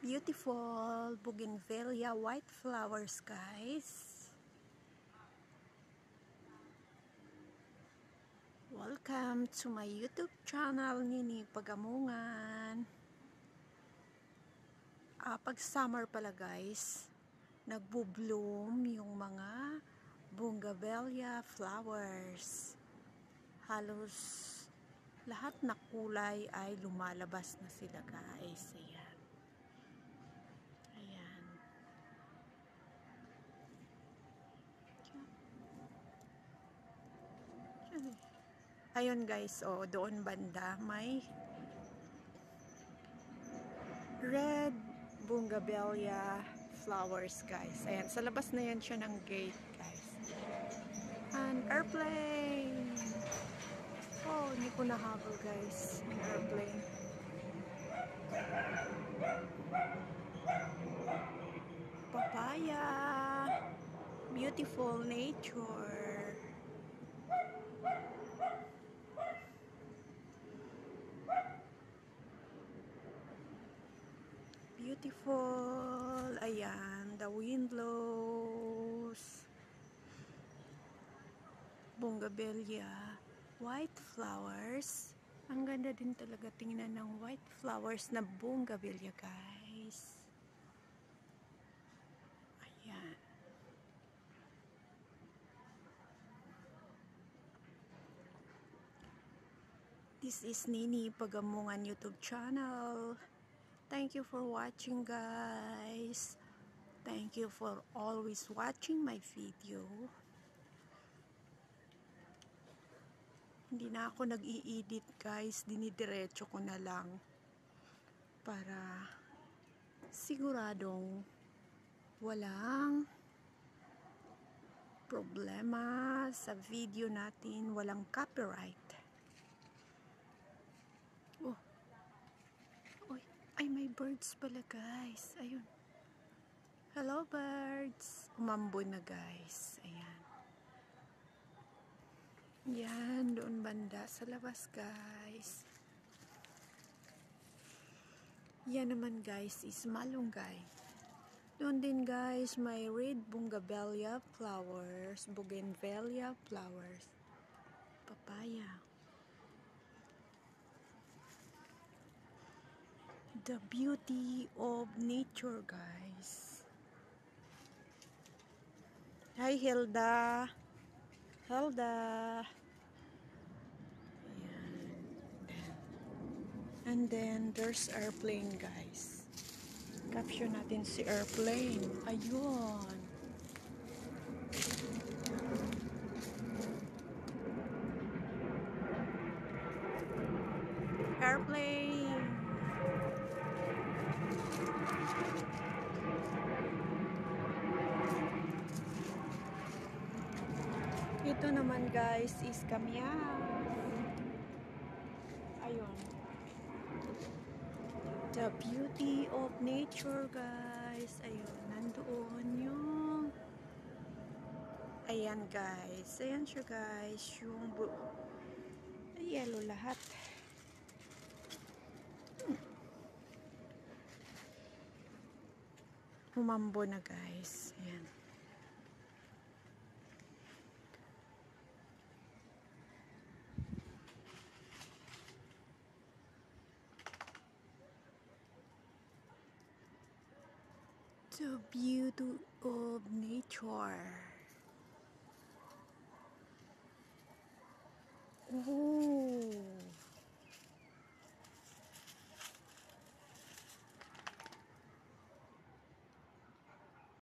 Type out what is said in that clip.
Beautiful bougainvillea white flowers, guys. Welcome to my YouTube channel, Nini Pagamungan. Pag summer pala, guys, nagbo-bloom yung mga bougainvillea flowers. Halos lahat na kulay ay lumalabas na sila, guys. Ayan. Ayan. Ayun, guys, doon banda may red bougainvillea flowers, guys. Ayan, sa labas na yan siya ng gate, guys. An airplane! Hindi ko nahabol, guys. Ang airplane. Papaya! Beautiful nature! Beautiful. Ayan, the wind blows. Bougainvillea white flowers. Ang ganda din talaga tingnan ng white flowers na bougainvillea, guys. Ayan. This is Nini Pagamungan YouTube channel. Thank you for watching, guys. Thank you for always watching my video. Hindi na ako nag-i-edit, guys. Dinidiretso ko na lang para siguradong walang problema sa video natin, walang copyright. Ay, may birds pala, guys. Ayun. Hello, birds. Umambon na, guys. Ayan. Yan, doon banda sa labas, guys. Yan naman, guys, is malunggay. Doon din, guys, may red bougainvillea flowers, papaya. The beauty of nature, guys. Hi, Hilda. Ayan. And then there's airplane, guys. Capture natin si airplane. Ayun. Airplane. Ito naman, guys, is kamyas. Ayun. The beauty of nature, guys. Ayun, nandoon yung ayan, guys. Ayan siya, guys. Yung yellow lahat. Umambo na, guys. Ayan. The beauty of nature.